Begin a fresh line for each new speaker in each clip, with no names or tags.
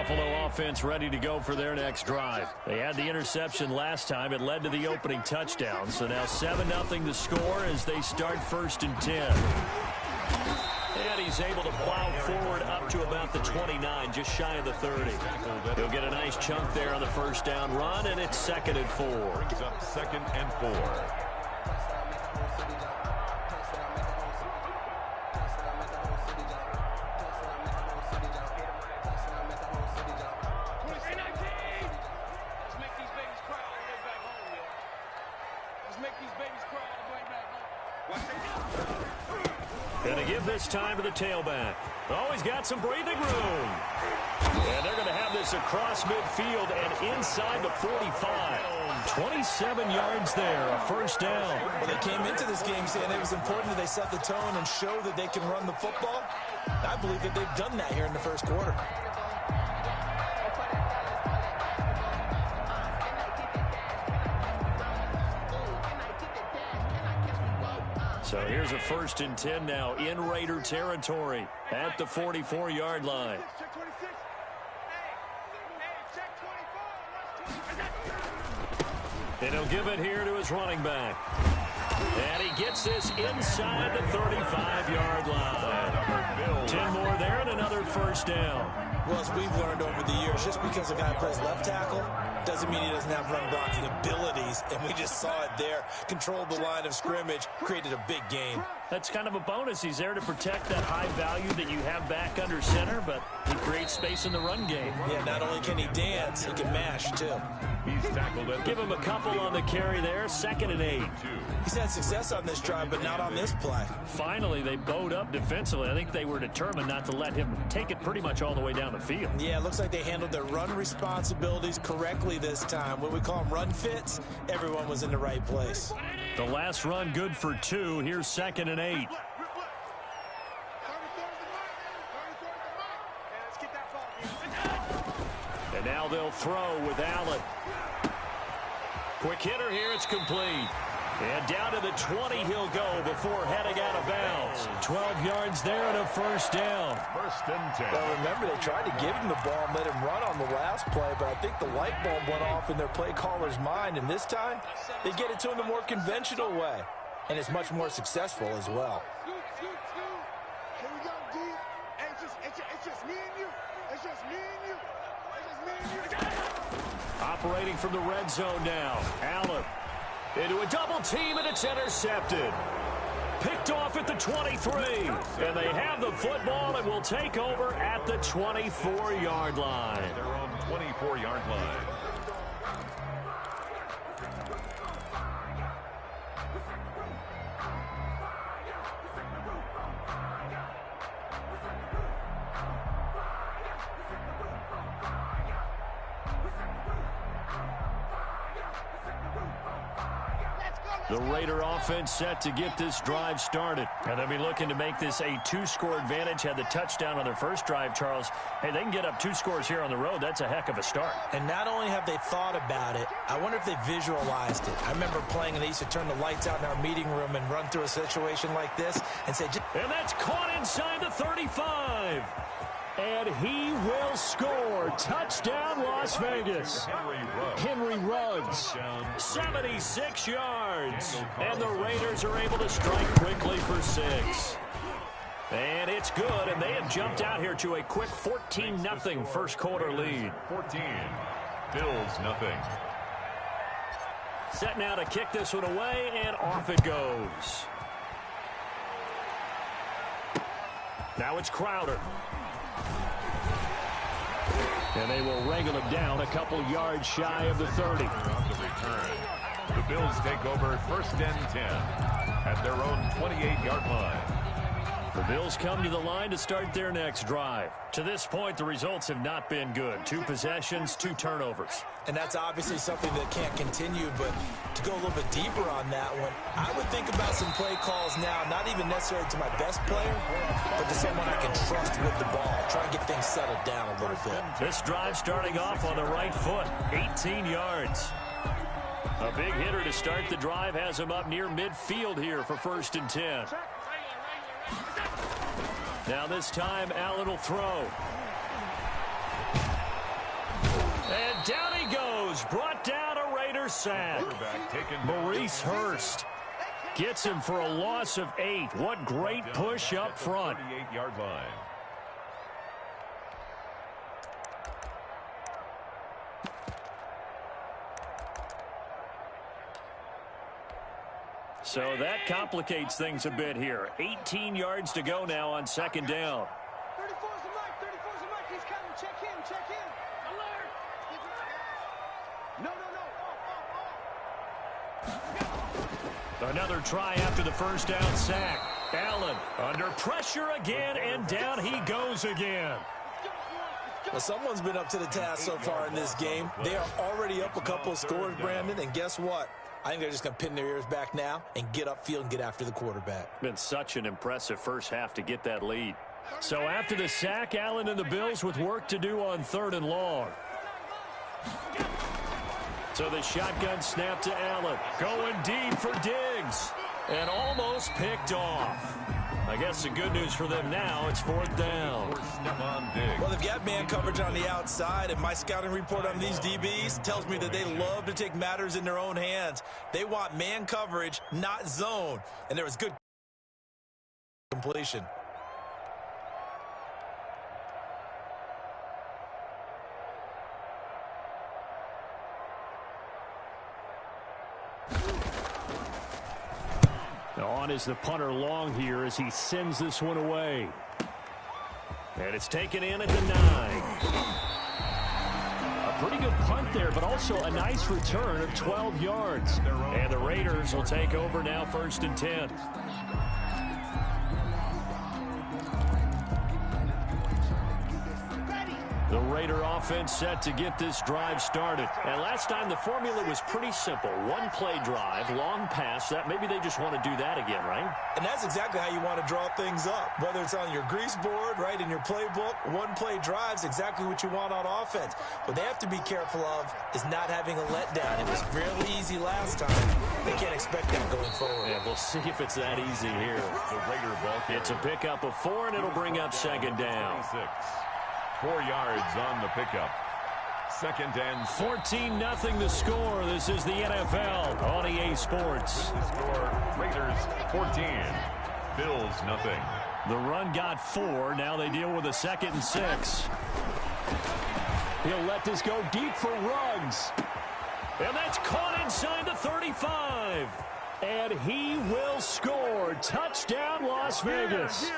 Buffalo offense ready to go for their next drive. They had the interception last time. It led to the opening touchdown. So now 7-0 to score as they start 1st and 10. And he's able to plow forward up to about the 29, just shy of the 30. He'll get a nice chunk there on the first down run, and it's 2nd and 4.
Brings up 2nd and 4.
Going to give this time to the tailback. Oh, he's got some breathing room. And they're going to have this across midfield and inside the 45. 27 yards there, a first down.
Well, they came into this game saying it was important that they set the tone and show that they can run the football. I believe that they've done that here in the first quarter.
So here's a 1st and 10 now in Raider territory at the 44-yard line. And he'll give it here to his running back. And he gets this inside the 35-yard line. 10 more there and another first down.
Well, as we've learned over the years, just because a guy plays left tackle doesn't mean he doesn't have run blocking abilities, and we just saw it there. Controlled the line of scrimmage, created a big gain.
That's kind of a bonus. He's there to protect that high value that you have back under center, but he creates space in the run game.
Yeah, not only can he dance, he can mash, too.
He's tackled at
Give him a couple on the carry there, 2nd and 8.
He's had success on this drive, but not on this play.
Finally, they bowed up defensively. I think they were determined not to let him take it pretty much all the way down the field.
Yeah, it looks like they handled their run responsibilities correctly this time. What we call them run fits, everyone was in the right place.
The last run good for 2. Here's 2nd and 8. And now they'll throw with Allen. Quick hitter here, it's complete. And down to the 20 he'll go before heading out of bounds. 12 yards there and a first down.
1st and 10.
Well, remember, they tried to give him the ball and let him run on the last play, but I think the light bulb went off in their play caller's mind, and this time they get it to him the more conventional way, and it's much more successful as well.
Operating from the red zone now. Allen into a double team, and it's intercepted. Picked off at the 23. And they have the football and will take over at the 24-yard line.
Their own 24-yard line.
The Raider offense set to get this drive started. And they'll be looking to make this a 2-score advantage. Had the touchdown on their first drive, Charles. Hey, they can get up 2 scores here on the road. That's a heck of a start.
And not only have they thought about it, I wonder if they visualized it. I remember playing, and they used to turn the lights out in our meeting room and run through a situation like this and say,
and that's caught inside the 35. And he will score. Touchdown, Las Vegas. Henry Ruggs, 76 yards. And the Raiders are able to strike quickly for 6. And it's good, and they have jumped out here to a quick 14-0 first quarter lead.
14. Bills nothing.
Set now to kick this one away, and off it goes. Now it's Crowder. And they will wrangle him down a couple yards shy of the 30.
On the return. The Bills take over 1st and 10 at their own 28-yard line.
The Bills come to the line to start their next drive. To this point, the results have not been good. 2 possessions, 2 turnovers.
And that's obviously something that can't continue, but to go a little bit deeper on that one, I would think about some play calls now, not even necessarily to my best player, but to someone I can trust with the ball. Try and get things settled down a little bit.
This drive starting off on the right foot, 18 yards. A big hitter to start the drive has him up near midfield here for 1st and 10. Now this time, Allen will throw. He's brought down a Raider sack. Maurice Hurst gets him for a loss of 8. What great push up front.
38-yard line.
So that complicates things a bit here. 18 yards to go now on second down.
34's the mic. 34's the mic. He's coming. Check in. Check in. Alert. No.
Another try after the first down sack. Allen under pressure again, and down he goes again.
Well, someone's been up to the task so far in this game. They are already up a couple of scores, Brandon, and guess what? I think they're just going to pin their ears back now and get upfield and get after the quarterback.
Been such an impressive first half to get that lead. So after the sack, Allen and the Bills with work to do on 3rd and long. So the shotgun snap to Allen. Going deep for Diggs. And almost picked off. I guess the good news for them now, it's 4th down.
Well, they've got man coverage on the outside, and my scouting report on these DBs tells me that they love to take matters in their own hands. They want man coverage, not zone. And there was good completion.
On is the punter long here as he sends this one away. And it's taken in at the 9. A pretty good punt there, but also a nice return of 12 yards. And the Raiders will take over now 1st and 10. The Raider offense set to get this drive started. And last time the formula was pretty simple. One play drive, long pass. That maybe they just want to do that again, right?
And that's exactly how you want to draw things up. Whether it's on your grease board, right, in your playbook, one play drive's exactly what you want on offense. What they have to be careful of is not having a letdown. It was really easy last time. They can't expect that going forward.
Yeah, we'll see if it's that easy here.
The Raider ball carrier.
It's a pickup of 4, and it'll bring up 2nd down.
4 yards on the pickup. 2nd and
14-0 the score. This is the NFL on EA Sports.
The score, Raiders 14, Bills nothing.
The run got 4. Now they deal with a 2nd and 6. He'll let this go deep for Ruggs. And that's caught inside the 35. And he will score. Touchdown, Las Vegas.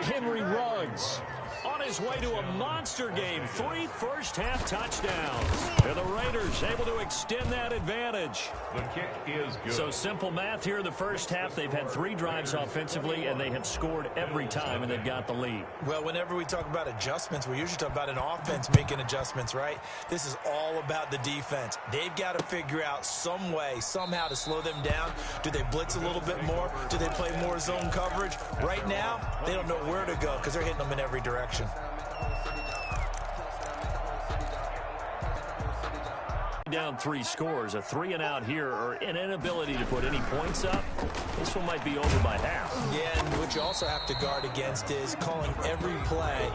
Henry Ruggs on his way to a monster game. 3 first-half touchdowns. And the Raiders able to extend that advantage.
The kick is good.
So simple math here in the first half. They've had 3 drives offensively, and they have scored every time, and they've got the lead.
Well, whenever we talk about adjustments, we usually talk about an offense making adjustments, right? This is all about the defense. They've got to figure out some way, somehow to slow them down. Do they blitz a little bit more? Do they play more zone coverage? Right now, they don't know where to go because they're hitting them in every direction.
Down 3 scores, a 3-and-out here, or an inability to put any points up. This one might be over by half.
Yeah, and what you also have to guard against is calling every play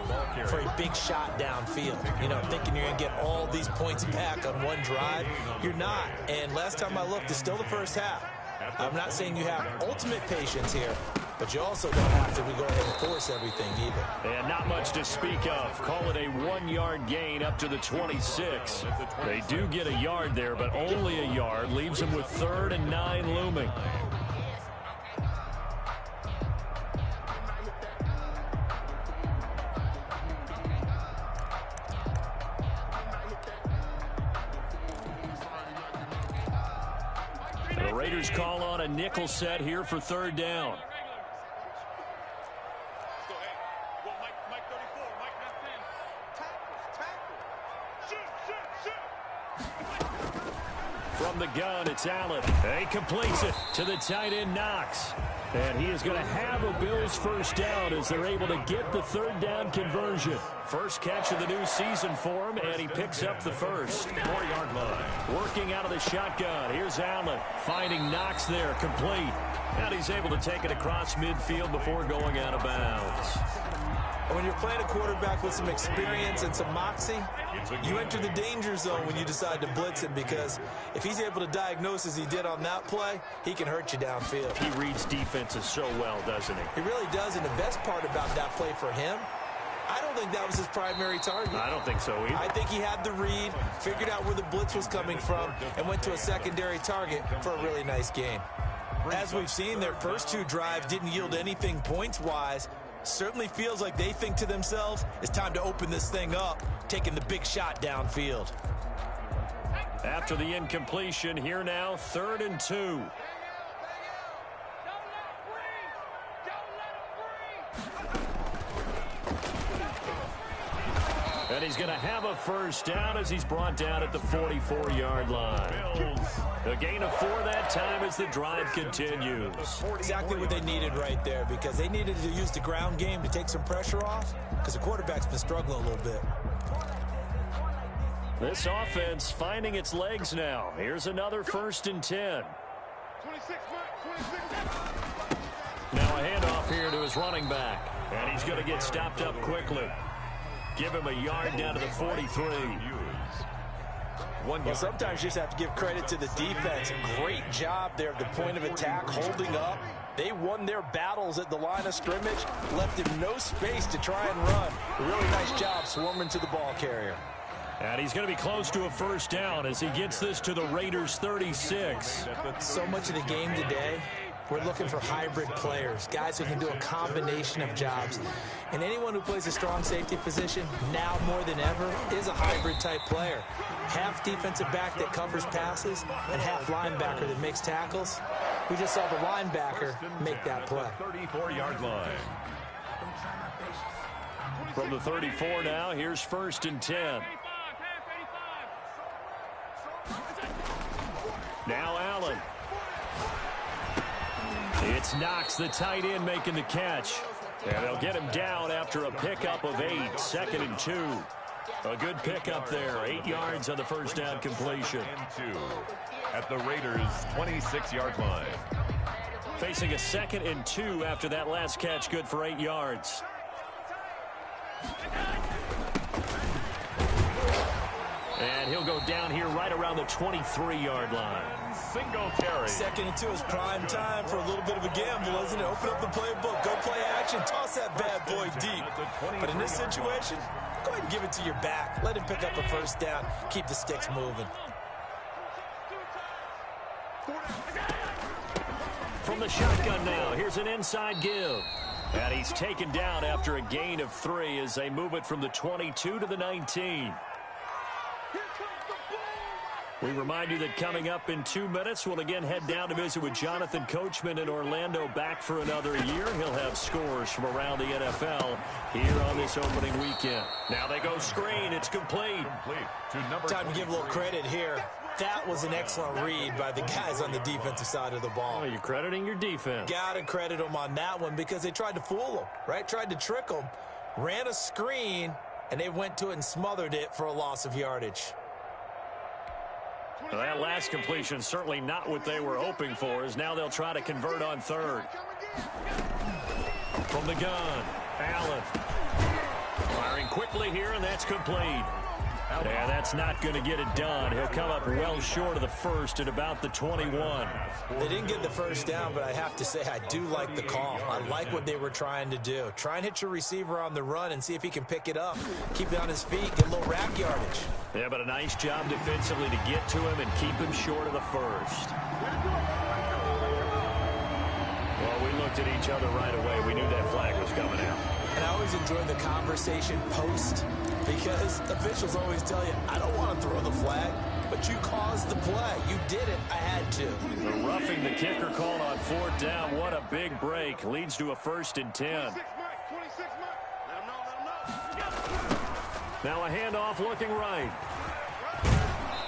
for a big shot downfield. You know, thinking you're going to get all these points back on one drive. You're not. And last time I looked, it's still the first half. I'm not saying you have ultimate patience here, but you also don't have to go ahead and force everything either.
And not much to speak of. Call it a 1-yard gain up to the 26. They do get a yard there, but only a yard. Leaves them with 3rd and 9 looming. The Raiders call on a nickel set here for 3rd down. From the gun, it's Allen. He completes it to the tight end, Knox. And he is going to have a Bills first down as they're able to get the third down conversion. First catch of the new season for him, and he picks up the first.
4-yard line.
Working out of the shotgun. Here's Allen finding Knox there, complete. And he's able to take it across midfield before going out of bounds.
When you're playing a quarterback with some experience and some moxie, you enter the danger zone when you decide to blitz him, because if he's able to diagnose as he did on that play, he can hurt you downfield.
He reads defenses so well, doesn't he?
He really does, and the best part about that play for him, I don't think that was his primary target.
I don't think so either.
I think he had the read, figured out where the blitz was coming from, and went to a secondary target for a really nice game. As we've seen, their first two drives didn't yield anything points-wise. Certainly feels like they think to themselves, it's time to open this thing up, taking the big shot downfield.
After the incompletion, here now, 3rd and 2. And he's going to have a first down as he's brought down at the 44-yard line. A gain of 4 that time as the drive continues.
Exactly what they needed right there, because they needed to use the ground game to take some pressure off, because the quarterback's been struggling a little bit.
This offense finding its legs now. Here's another 1st and 10.
26, Mike, 26.
Now a handoff here to his running back. And he's going to get stopped up quickly. Give him a yard down to the 43.
Well, sometimes you just have to give credit to the defense. Great job there at the point of attack, holding up. They won their battles at the line of scrimmage, left him no space to try and run. A really nice job swarming to the ball carrier.
And he's going to be close to a first down as he gets this to the Raiders' 36.
So much of the game today, we're looking for hybrid players, guys who can do a combination of jobs. And anyone who plays a strong safety position, now more than ever, is a hybrid-type player. Half defensive back that covers passes and half linebacker that makes tackles. We just saw the linebacker make that play.
34-yard line.
From the 34 now, here's 1st and 10. Now Allen. It's Knox, the tight end, making the catch. And they'll get him down after a pickup of 8, 2nd and 2. A good pickup there, 8 yards on the first down completion.
And 2 at the Raiders' 26-yard line.
Facing a 2nd and 2 after that last catch, good for 8 yards. And he'll go down here right around the 23-yard line.
Singletary.
2nd and 2 is prime time for a little bit of a gamble, isn't it? Open up the playbook, go play action, toss that bad boy deep. But in this situation, go ahead and give it to your back. Let him pick up a first down. Keep the sticks moving.
From the shotgun now, here's an inside give. And he's taken down after a gain of 3 as they move it from the 22 to the 19. We remind you that coming up in 2 minutes, we'll again head down to visit with Jonathan Coachman in Orlando, back for another year. He'll have scores from around the NFL here on this opening weekend. Now they go screen. It's complete.
Time to give a little credit here. That was an excellent read by the guys on the defensive side of the ball.
Oh, you're crediting your defense.
Got to credit them on that one because they tried to fool them, right? Tried to trick them. Ran a screen, and they went to it and smothered it for a loss of yardage.
Well, that last completion certainly not what they were hoping for, as now they'll try to convert on 3rd. From the gun, Allen. Firing quickly here, and that's complete. Yeah, that's not going to get it done. He'll come up well short of the first at about the 21.
They didn't get the first down, but I have to say I do like the call. I like what they were trying to do. Try and hit your receiver on the run and see if he can pick it up. Keep it on his feet, get a little rack yardage.
Yeah, but a nice job defensively to get to him and keep him short of the first. Well, we looked at each other right away. We knew that flag was coming out.
And I always enjoy the conversation post, because officials always tell you, I don't want to throw the flag, but you caused the play. You did it. I had to.
The roughing the kicker called on 4th down. What a big break. Leads to a 1st and 10.
26, Mike. Let him know.
Now a handoff looking right.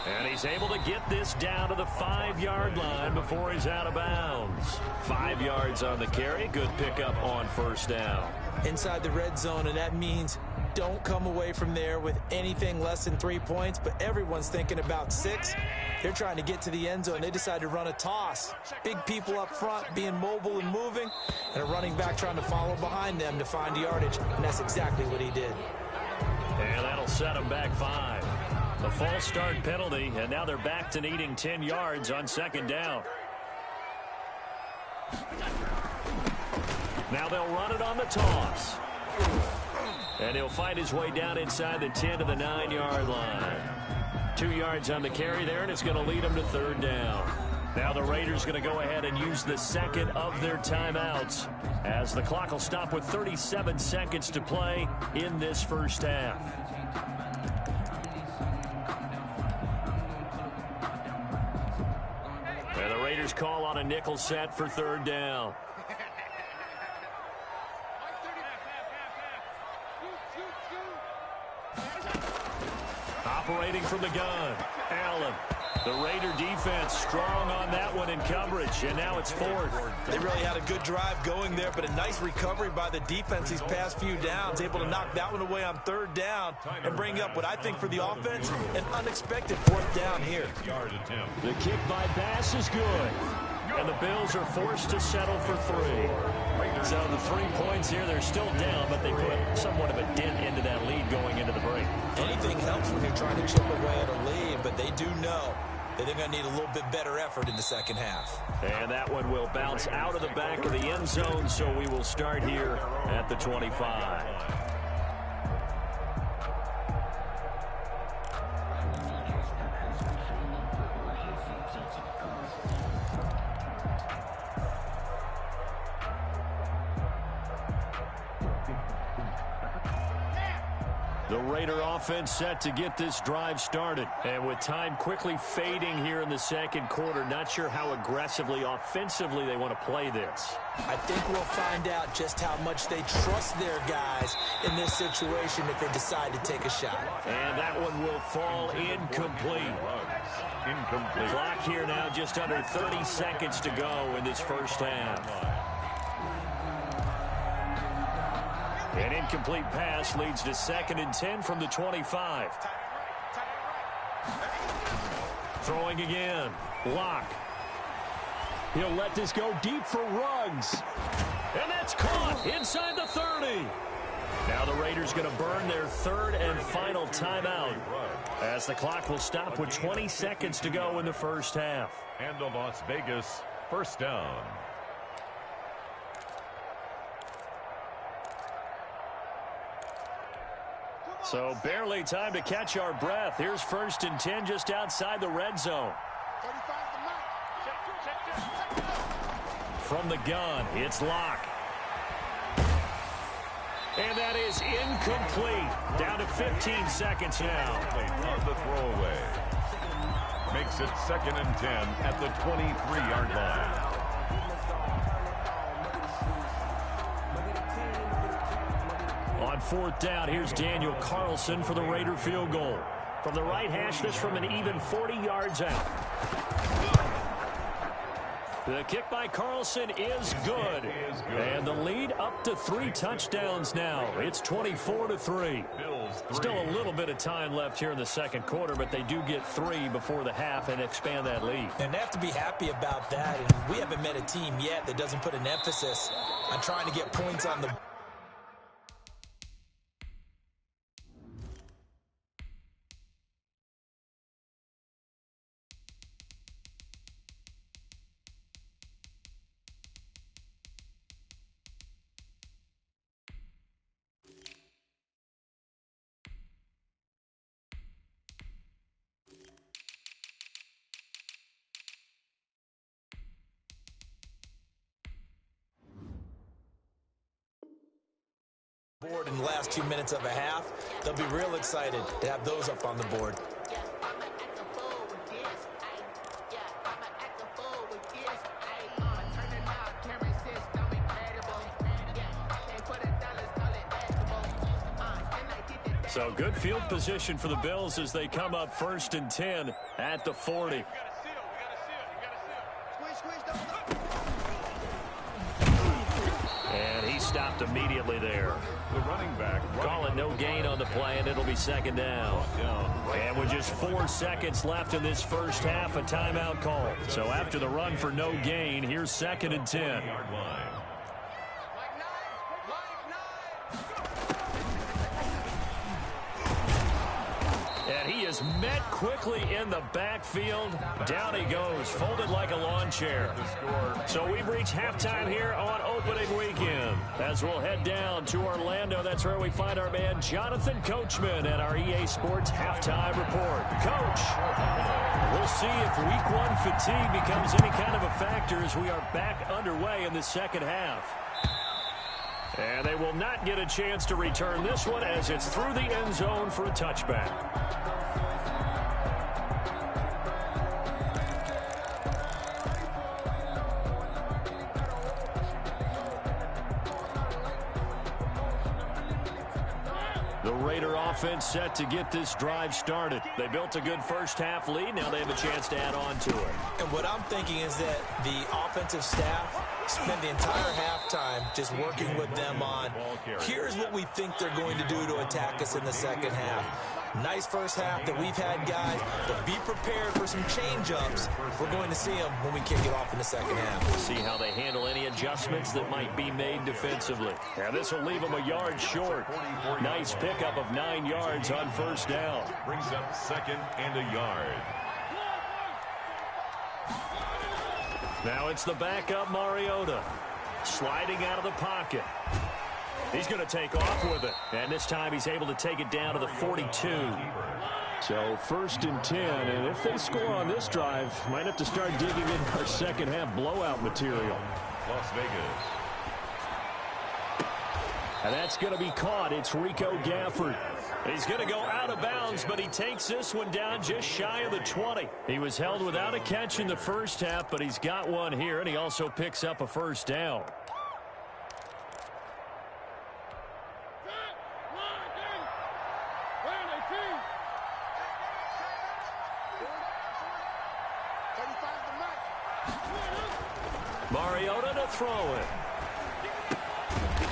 And he's able to get this down to the 5-yard line before he's out of bounds. 5 yards on the carry. Good pickup on first down.
Inside the red zone, and that means don't come away from there with anything less than 3 points, but everyone's thinking about 6. They're trying to get to the end zone. They decide to run a toss. Big people up front being mobile and moving, and a running back trying to follow behind them to find yardage, and that's exactly what he did.
And that'll set him back 5. The false start penalty, and now they're back to needing 10 yards on second down. Now they'll run it on the toss. And he'll find his way down inside the 10 to the 9-yard line. 2 yards on the carry there, and it's going to lead them to third down. Now the Raiders going to go ahead and use the second of their timeouts as the clock will stop with 37 seconds to play in this first half. And the Raiders call on a nickel set for third down. Operating from the gun, Allen. The Raider defense strong on that one in coverage, and now it's 4th.
They really had a good drive going there, but a nice recovery by the defense these past few downs, able to knock that one away on third down and bring up what I think for the offense, an unexpected 4th down here.
The kick by Bass is good, and the Bills are forced to settle for 3. So the 3 points here, they're still down, but they put somewhat of a dent into that lead going into the break.
Anything helps when you're trying to chip away at a lead, but they do know that they're going to need a little bit better effort in the second half.
And that one will bounce out of the back of the end zone, so we will start here at the 25. The Raider offense set to get this drive started. And with time quickly fading here in the second quarter, not sure how aggressively, offensively they want to play this.
I think we'll find out just how much they trust their guys in this situation if they decide to take a shot.
And that one will fall incomplete. The clock here now just under 30 seconds to go in this first half. An incomplete pass leads to 2nd and 10 from the 25. Throwing again. Locke. He'll let this go deep for Ruggs. And that's caught inside the 30. Now the Raiders going to burn their 3rd and final timeout as the clock will stop with 20 seconds to go in the first half.
And the Las Vegas first down.
So barely time to catch our breath. Here's 1st and 10 just outside the red zone. From the gun, it's Locke. And that is incomplete. Down to 15 seconds now.
On the throwaway. Makes it 2nd and 10 at the 23-yard line.
On 4th down, here's Daniel Carlson for the Raider field goal. From the right hash, this from an even 40 yards out. The kick by Carlson is good. And the lead up to 3 touchdowns now. It's 24-3. Still a little bit of time left here in the second quarter, but they do get 3 before the half and expand that lead.
And they have to be happy about that. And we haven't met a team yet that doesn't put an emphasis on trying to get points on the board in the last 2 minutes of a half. They'll be real excited to have those up on the board.
So good field position for the Bills as they come up 1st and 10 at the 40. And he stopped immediately there.
The running back
calling no gain on the play, and it'll be 2nd down. And with just 4 seconds left in this first half, a timeout call. So after the run for no gain, here's 2nd and 10. And he is met quickly in the backfield. Down he goes, folded like a lawn chair. So we've reached halftime here on opening weekend. As we'll head down to Orlando, that's where we find our man Jonathan Coachman at our EA Sports Halftime Report. Coach, we'll see if Week 1 fatigue becomes any kind of a factor as we are back underway in the second half. And they will not get a chance to return this one as it's through the end zone for a touchback. The Raider offense set to get this drive started. They built a good first half lead. Now they have a chance to add on to it.
And what I'm thinking is that the offensive staff spent the entire halftime just working with them on, here's what we think they're going to do to attack us in the second half. Nice first half that we've had, guys, but be prepared for some change-ups. We're going to see them when we kick it off in the second half.
See how they handle any adjustments that might be made defensively. Now this will leave them a yard short. Nice pickup of 9 yards on first down.
Brings up 2nd and a yard.
Now it's the backup Mariota. Sliding out of the pocket. He's going to take off with it. And this time he's able to take it down to the 42. So 1st and 10. And if they score on this drive, might have to start digging in our second half blowout material.
Las Vegas.
And that's going to be caught. It's Rico Gafford. He's going to go out of bounds, but he takes this one down just shy of the 20. He was held without a catch in the first half, but he's got one here, and he also picks up a first down. Mariota to throw it.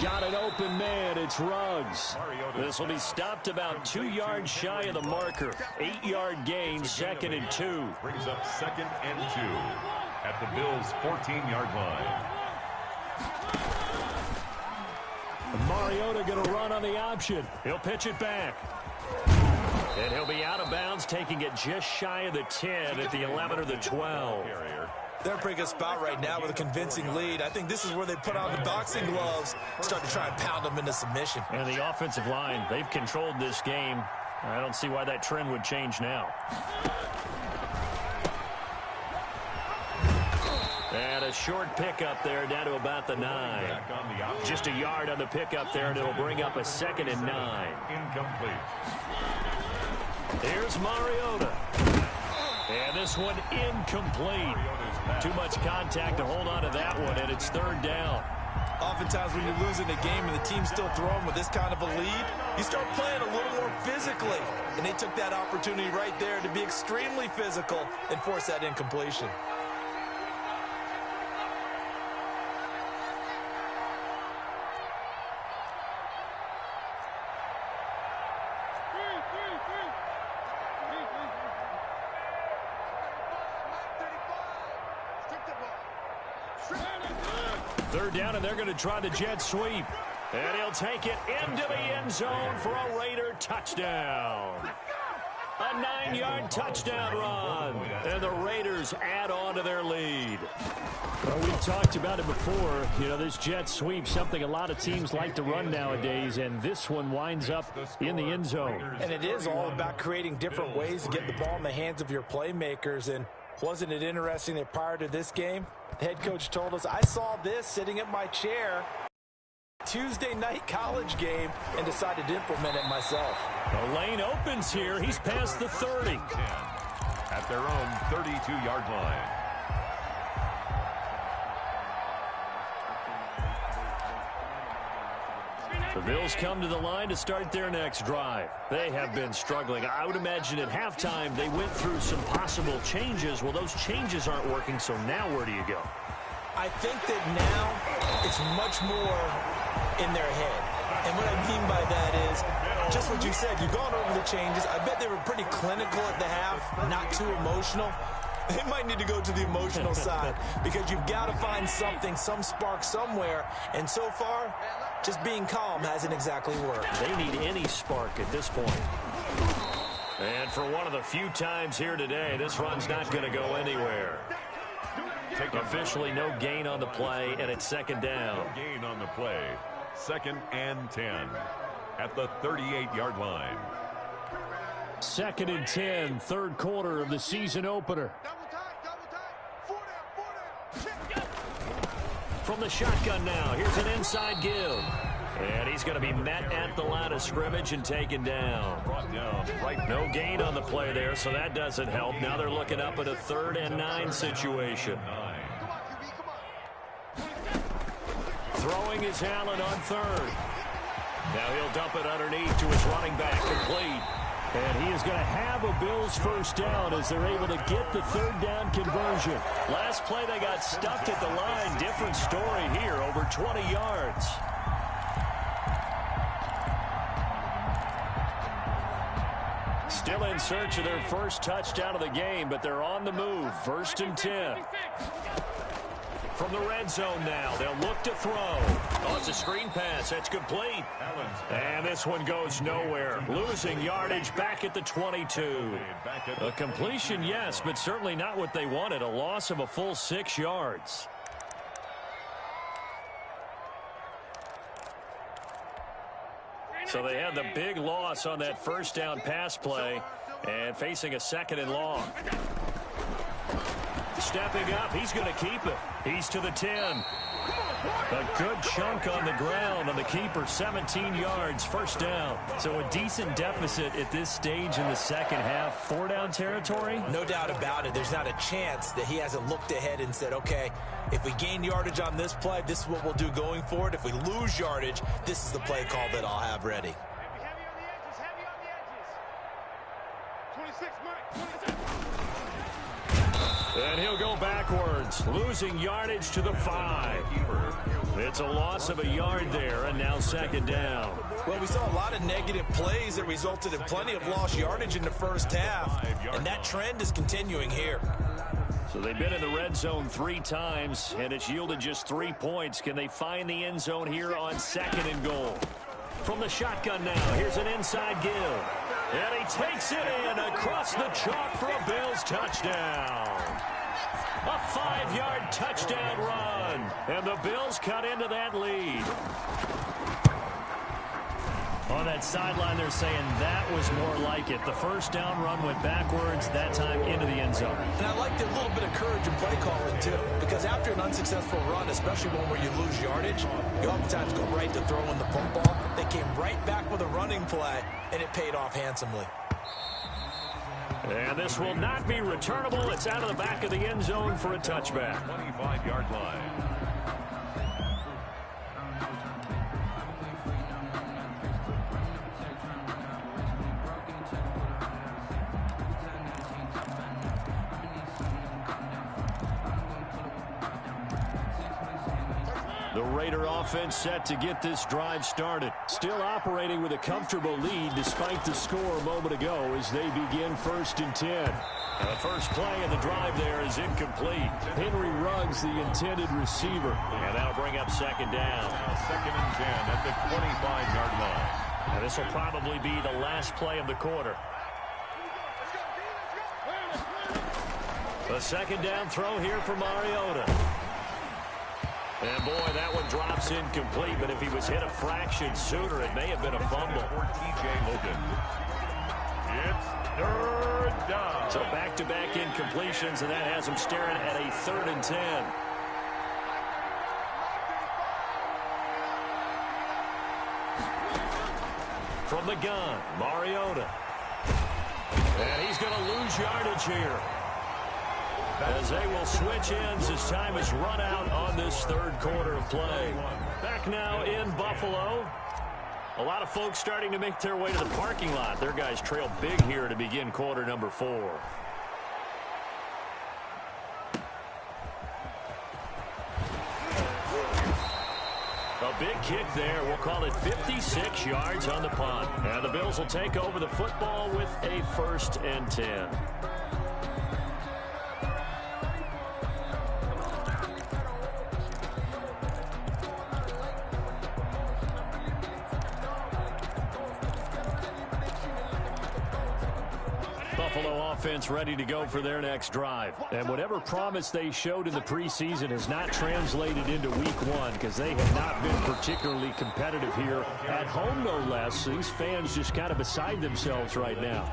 Got an open man. It's Ruggs. This will be stopped about 2 yards shy of the marker. 8-yard gain, 2nd and 2.
Brings up 2nd and 2 at the Bills' 14-yard line.
Mariota going to run on the option. He'll pitch it back. And he'll be out of bounds, taking it just shy of the 10 at the 11 or the 12.
They're in a pretty good spot right now with a convincing lead. I think this is where they put on the boxing gloves, start to try and pound them into submission.
And the offensive line, they've controlled this game. I don't see why that trend would change now. And a short pickup there down to about the 9. Just a yard on the pickup there, and it'll bring up a 2nd and 9.
Incomplete.
Here's Mariota. And this one incomplete. Too much contact to hold on to that one, and it's 3rd down.
Oftentimes when you're losing a game and the team's still throwing with this kind of a lead, you start playing a little more physically. And they took that opportunity right there to be extremely physical and force that incompletion.
Third down, and they're going to try the jet sweep. And he'll take it into the end zone for a Raider touchdown. A 9-yard touchdown run. And the Raiders add on to their lead. Well, we've talked about it before. You know, this jet sweep, something a lot of teams like to run nowadays, and this one winds up in the end zone.
And it is all about creating different ways to get the ball in the hands of your playmakers. And wasn't it interesting that prior to this game, the head coach told us, I saw this sitting at my chair Tuesday night college game and decided to implement it myself.
The lane opens here. He's past the 30.
At their own 32-yard line.
The Bills come to the line to start their next drive. They have been struggling. I would imagine at halftime they went through some possible changes. Well, those changes aren't working, so now where do you go?
I think that now it's much more in their head. And what I mean by that is just what you said. You've gone over the changes. I bet they were pretty clinical at the half, not too emotional. They might need to go to the emotional side because you've got to find something, some spark somewhere. And so far, just being calm hasn't exactly worked.
They need any spark at this point. And for one of the few times here today, this run's not going to go anywhere. Officially no gain on the play, and it's second down.
No gain on the play. 2nd and 10 at the 38-yard line.
2nd and 10, third quarter of the season opener. From the shotgun now, here's an inside give. And he's going to be met at the line of scrimmage and taken down.
Brought down right.
No gain on the play there, so that doesn't help. Now they're looking up at a 3rd and 9 situation. Throwing is Allen on 3rd. Now he'll dump it underneath to his running back, complete. And he is going to have a Bills first down as they're able to get the 3rd down conversion. Last play they got stuffed at the line. Different story here, over 20 yards. Still in search of their first touchdown of the game, but they're on the move. 1st and 10. From the red zone now, they'll look to throw. Oh, it's a screen pass. That's complete. And this one goes nowhere. Losing yardage back at the 22. A completion, yes, but certainly not what they wanted. A loss of a full 6 yards. So they had the big loss on that first down pass play and facing a 2nd and long. Stepping up, he's going to keep it. He's to the 10. A good chunk on the ground on the keeper, 17 yards, first down. So a decent deficit at this stage in the second half. 4-down territory?
No doubt about it. There's not a chance that he hasn't looked ahead and said, okay, if we gain yardage on this play, this is what we'll do going forward. If we lose yardage, this is the play call that I'll have ready.
Heavy on the edges, 26, Mike, 26.
And he'll go backwards, losing yardage to the 5. It's a loss of a yard there, and now 2nd down.
Well, we saw a lot of negative plays that resulted in plenty of lost yardage in the first half, and that trend is continuing here.
So they've been in the red zone 3 times, and it's yielded just 3 points. Can they find the end zone here on 2nd and goal? From the shotgun now, here's an inside give. And he takes it in across the chalk for a Bills touchdown. A 5-yard touchdown run. And the Bills cut into that lead. On that sideline, they're saying that was more like it. The first down run went backwards, that time into the end zone.
And I liked a little bit of courage in play calling, too, because after an unsuccessful run, especially one where you lose yardage, you oftentimes go right to throwing the football. They came right back with a running play, and it paid off handsomely.
And this will not be returnable. It's out of the back of the end zone for a touchback.
25-yard line.
The Raider offense set to get this drive started. Still operating with a comfortable lead despite the score a moment ago as they begin 1st and 10. The first play of the drive there is incomplete. Henry Ruggs, the intended receiver. And that'll bring up 2nd down.
Now 2nd and 10 at the 25-yard line.
And this will probably be the last play of the quarter. The 2nd down throw here for Mariota. And, boy, that one drops incomplete, but if he was hit a fraction sooner, it may have been a fumble.
For T.J. Logan. It's 3rd down.
So back-to-back incompletions, and that has him staring at a 3rd and 10. From the gun, Mariota. And he's going to lose yardage here, as they will switch ends as time is run out on this 3rd quarter of play. Back now in Buffalo. A lot of folks starting to make their way to the parking lot. Their guys trail big here to begin quarter number 4. A big kick there. We'll call it 56 yards on the punt. And the Bills will take over the football with a 1st and 10. Buffalo offense ready to go for their next drive. And whatever promise they showed in the preseason has not translated into week 1 because they have not been particularly competitive here at home, no less. These fans just kind of beside themselves right now.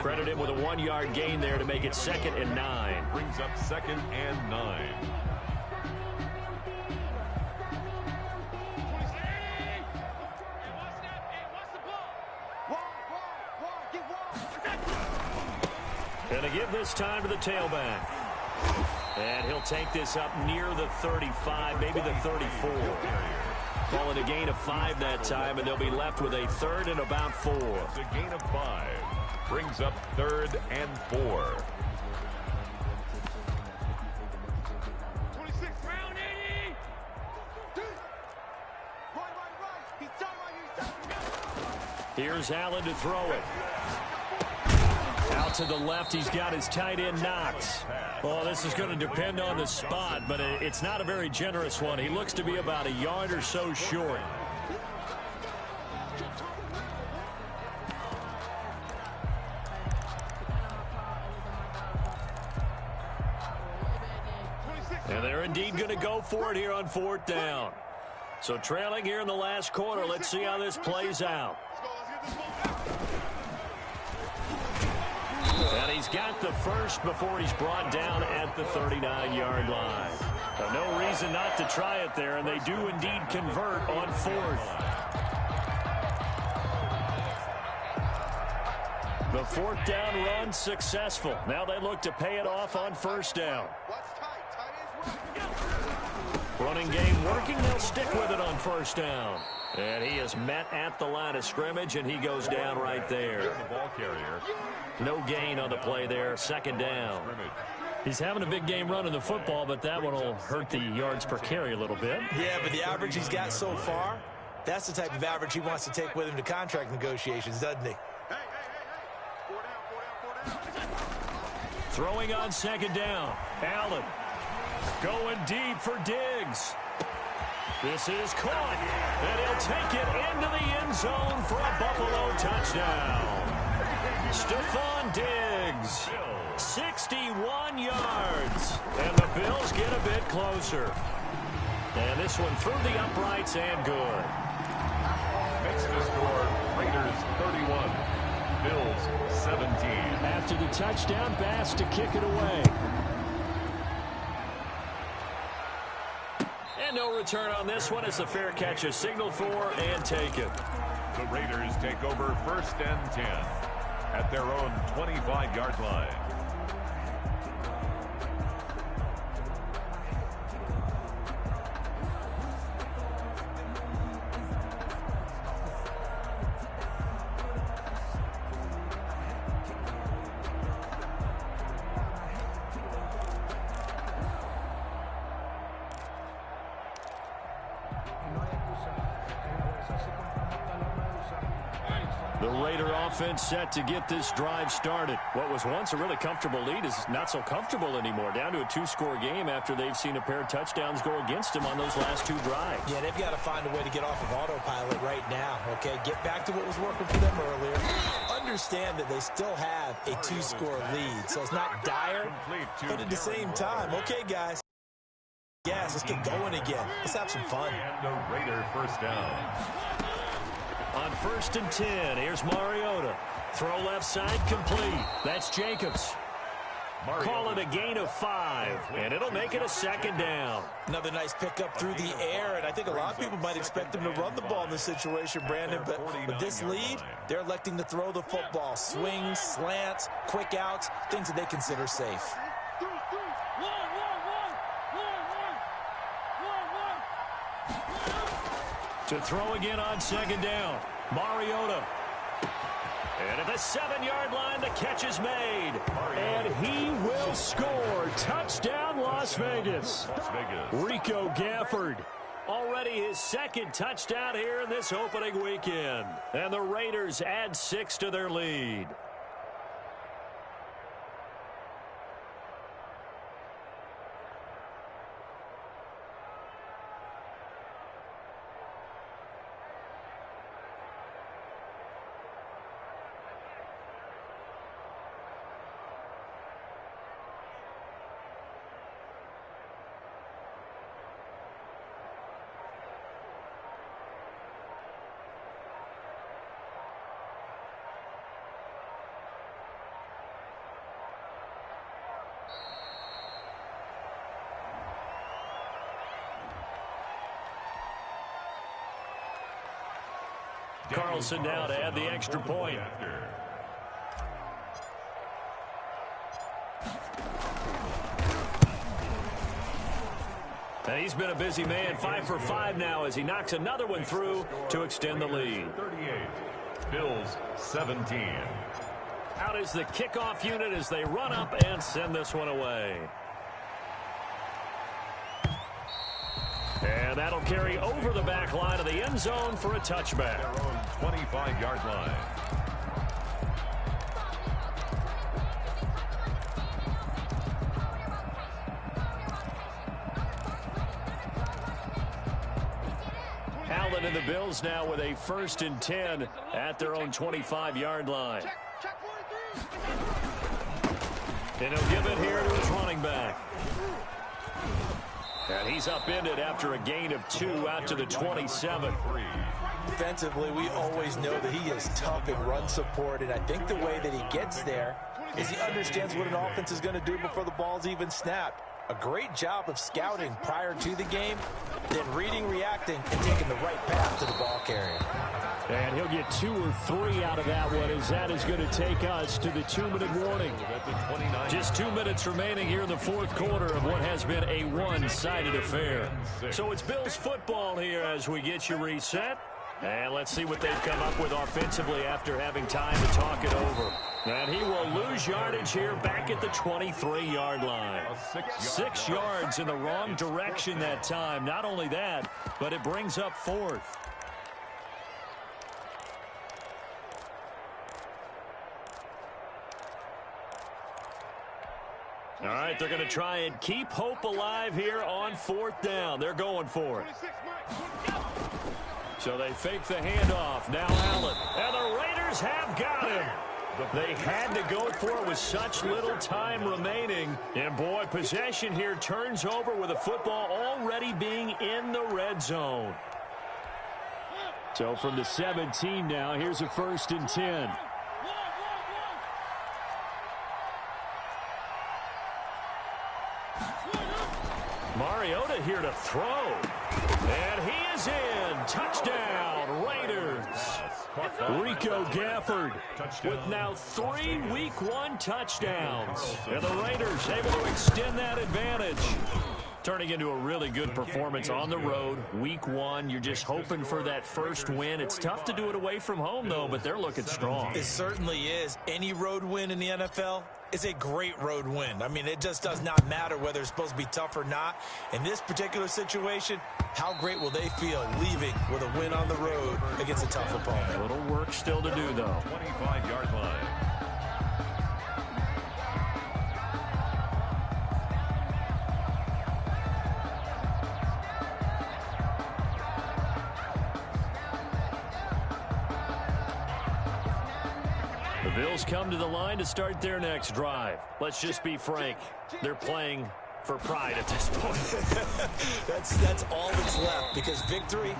Credit him with a 1-yard gain there to make it 2nd and 9.
Brings up 2nd and 9.
Going to give this time to the tailback. And he'll take this up near the 35, maybe the 34. Calling a gain of 5 that time, and they'll be left with a 3rd and about 4.
It's a gain of 5. Brings up 3rd and 4.
26, round 80. Right.
Here's Allen to throw it. Out to the left, he's got his tight end Knox. Well, this is going to depend on the spot, but it's not a very generous one. He looks to be about a yard or so short. And they're indeed going to go for it here on 4th down. So trailing here in the last quarter, let's see how this plays out. And he's got the first before he's brought down at the 39-yard line. Now, no reason not to try it there, and they do indeed convert on 4th. The 4th down run successful. Now they look to pay it off on 1st down. Running game working. They'll stick with it on 1st down. And he is met at the line of scrimmage, and he goes down right there.
The ball carrier.
No gain on the play there. 2nd down. He's having a big game running the football, but that one will hurt the yards per carry a little bit.
Yeah, but the average he's got so far, that's the type of average he wants to take with him to contract negotiations, doesn't he?
Throwing on 2nd down. Allen going deep for Diggs. This is caught, and he'll take it into the end zone for a Buffalo touchdown. Stephon Diggs, 61 yards, and the Bills get a bit closer. And this one through the uprights and good.
Makes the score Raiders 31, Bills 17.
After the touchdown, Bass to kick it away. And no return on this one as the fair catch is signaled for and taken.
The Raiders take over 1st and 10 at their own 25-yard line.
The Raider offense set to get this drive started. What was once a really comfortable lead is not so comfortable anymore. Down to a 2-score game after they've seen a pair of touchdowns go against them on those last 2 drives.
Yeah, they've got to find a way to get off of autopilot right now, okay? Get back to what was working for them earlier. Understand that they still have a 2-score lead, so it's not dire, but at the same time, okay, guys. Yes, let's get going again. Let's have some fun.
And a Raider 1st down.
On 1st and 10, here's Mariota. Throw left side complete. That's Jacobs. Call it a gain of 5, and it'll make it a 2nd down.
Another nice pickup through the air, and I think a lot of people might expect them to run the ball in this situation, Brandon, but with this lead, they're electing to throw the football. Swings, slants, quick outs, things that they consider safe.
To throw again on 2nd down. Mariota. And at the 7-yard line, the catch is made. And he will score. Touchdown, Las Vegas. Rico Gafford. Already his second touchdown here in this opening weekend. And the Raiders add 6 to their lead. Carlson now to add the extra point. And he's been a busy man, 5 for 5 now as he knocks another one through to extend the lead.
38, Bills 17.
Out is the kickoff unit as they run up and send this one away. And that'll carry over the back line of the end zone for a touchback.
Their own 25-yard line.
Allen and the Bills now with a 1st and 10 at their own 25-yard line. And he'll give it here to his running back. And he's upended after a gain of 2 out to the 27.
Defensively, we always know that he is tough in run support, and I think the way that he gets there is he understands what an offense is going to do before the ball's even snapped. A great job of scouting prior to the game, then reading, reacting, and taking the right path to the ball carrier.
And he'll get 2 or 3 out of that one as that is going to take us to the 2-minute warning. Just 2 minutes remaining here in the 4th quarter of what has been a one-sided affair. So it's Bills football here as we get you reset. And let's see what they've come up with offensively after having time to talk it over. And he will lose yardage here back at the 23-yard line. 6 yards in the wrong direction that time. Not only that, but it brings up 4th. All right, they're going to try and keep hope alive here on 4th down. They're going for it. So they fake the handoff. Now Allen. And the Raiders have got him. They had to go for it with such little time remaining. And, boy, possession here turns over with the football already being in the red zone. So from the 17 now, here's a 1st and 10. Mariota here to throw. And he is in. Touchdown, Raiders. Rico Gafford with now 3 Week 1 touchdowns. And the Raiders able to extend that advantage. Turning into a really good performance on the road. Week 1, you're just hoping for that first win. It's tough to do it away from home, though, but they're looking strong.
It certainly is. Any road win in the NFL is a great road win. I mean, it just does not matter whether it's supposed to be tough or not. In this particular situation, how great will they feel leaving with a win on the road against a tough opponent?
A little work still to do, though.
25-yard line.
The Bills come to the line to start their next drive. Let's just be frank. They're playing for pride at this point.
That's all that's left, because victory,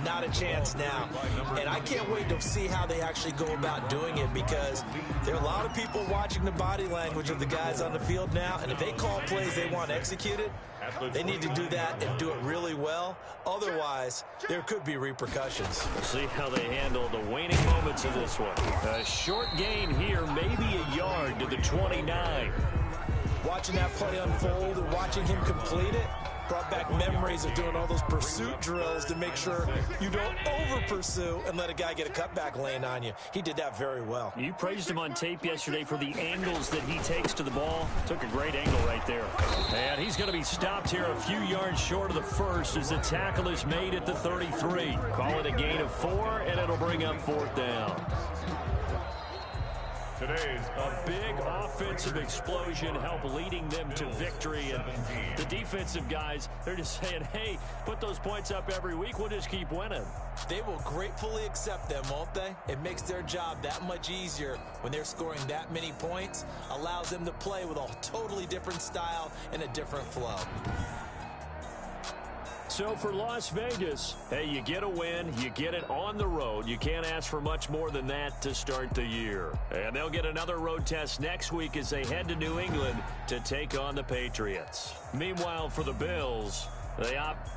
not a chance now. And I can't wait to see how they actually go about doing it, because there are a lot of people watching the body language of the guys on the field now, and if they call plays they want executed, they need to do that and do it really well. Otherwise, there could be repercussions.
We'll see how they handle the waning moments of this one. A short gain here, maybe a yard to the 29.
Watching that play unfold and watching him complete it, Brought back memories of doing all those pursuit drills to make sure you don't over-pursue and let a guy get a cutback lane on you. He did that very well.
You praised him on tape yesterday for the angles that he takes to the ball. Took a great angle right there. And he's going to be stopped here a few yards short of the first as the tackle is made at the 33. Call it a gain of 4, and it'll bring up 4th down.
Today's
a big offensive explosion help leading them to victory. And the defensive guys, they're just saying, hey, put those points up every week. We'll just keep winning.
They will gratefully accept them, won't they? It makes their job that much easier when they're scoring that many points. Allows them to play with a totally different style and a different flow.
So for Las Vegas, hey, you get a win, you get it on the road. You can't ask for much more than that to start the year. And they'll get another road test next week as they head to New England to take on the Patriots. Meanwhile, for the Bills, they opt...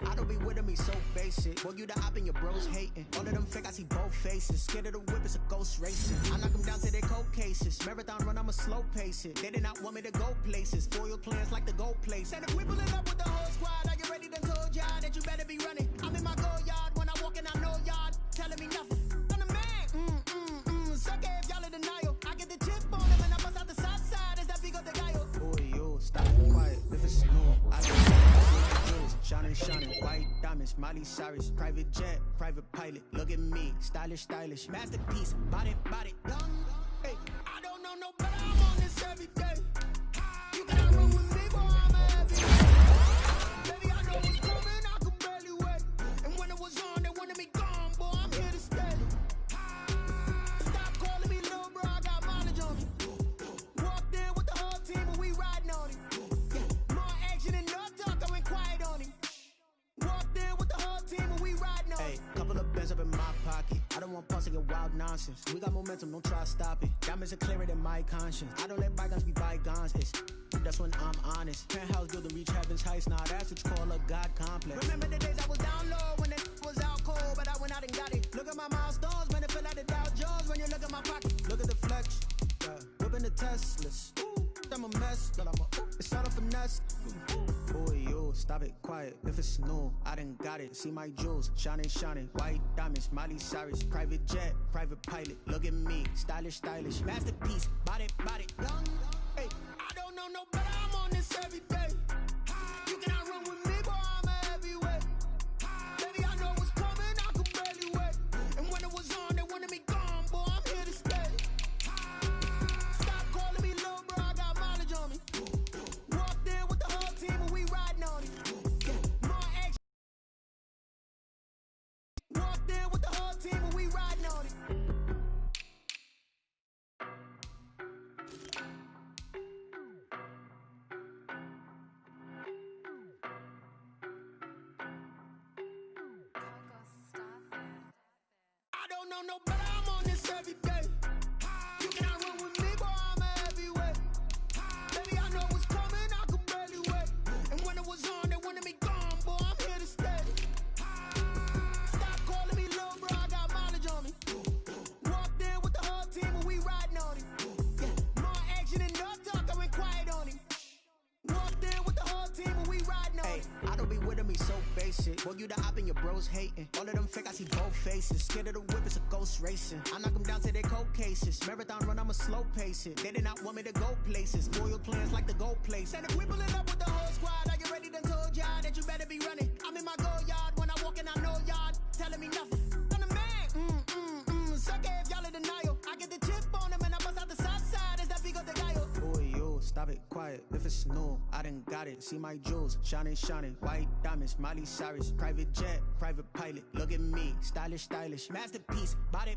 I don't be with him, he's so basic. Boy, you the op and your bros hating. All of them fake, I see both faces. Scared of the whip, it's a ghost racing. I knock them down to their cold cases. Marathon run, I'ma slow pace it. They did not want me to go places. Foil plans like the gold place. And if we pulling up with the whole squad, are you ready to told y'all that you better be running? I'm in my go yard when I walk in, I know y'all telling me nothing. I'm the man, suck it if y'all in denial. I get the chip on them and I bust out the south side as that big of the guy. Boy, yo, stop quiet, if it's snow, I just shining, shining, white diamonds, Miley Cyrus, private jet, private pilot, look at me, stylish, stylish, masterpiece, body, young, hey, I don't know no better, I'm on this every day, you cannot run with me, boy, I'm a heavy, baby, I know what's coming, I could barely wait, and when it was on, they wanted me gone, boy, I'm here to stay, stop calling me little bro, I got mileage on me, walked in with the whole team, and we riding on it, yeah, more action and no talk, I went quiet on it. Walked in with the whole team and we riding on. Hey, couple of bands up in my pocket. I don't want pulse to get wild nonsense. We got momentum, don't try to stop it. Diamonds are clearer than my conscience. I don't let bygones be bygones. That's when I'm honest. Penthouse build to reach heaven's heights. Now that's what you call a God complex. Remember the days I was down low when it was out cold, but I went out and got it. Look at my milestones, man, it feel like the Dow Jones when you look at my pocket. Look at the flex, yeah. Whipping the Teslas. Ooh, I'm a mess, but it's all a finesse. Boy, yo, stop it, quiet. If it's snow, I done got it. See my jewels, shining, shining, white diamonds, Miley Cyrus, private jet, private pilot. Look at me, stylish, stylish, masterpiece, body, young. Hey, I don't know no better. I'm on this every day. You cannot run with me, boy, I'm a heavyweight. Baby, I know what's coming, I could barely wait. And when it was on, they wanted me gone, boy, I'm here to stay. Stop calling me little bro, I got mileage on me. Walked in with the whole team and we riding on it. Yeah, more action. Walked in with the whole team and we riding on it. I don't know no better, I'm on this every day. You cannot run with me, boy, I'm a heavyweight. Baby, I know what's coming, I could barely wait. And when it was on, they wanted me gone, boy, I'm here to stay. Stop calling me little bro, I got mileage on me. Walked in with the whole team and we riding on it. Yeah, more action and no talk, I went quiet on it. Walked in with the whole team and we riding on it. I don't be with him, he's so basic. Boy, you the op and your bros hating. All of them fake, I see both faces. Scared of the whip, it's a ghost racing. I knock them down to their cold cases. Marathon run, I'ma slow pace it. They did not want me to go places. Foil plans like the gold place. And if we pulling up with the whole squad, are you ready to told y'all that you better be running? I'm in my go yard when I walk in, I know y'all telling me nothing. I'm the man, suck it if y'all in denial. I get the chip on them and I bust out the south side as that big of the guy. Boy, yo, stop it, quiet. If it's snow, I done got it. See my jewels, shining, shining, white diamonds, Miley Cyrus, private jet, private pilot. Look at me, stylish, stylish, masterpiece, body,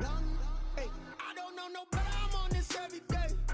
young. Hey, I don't know no better, I'm on this every day.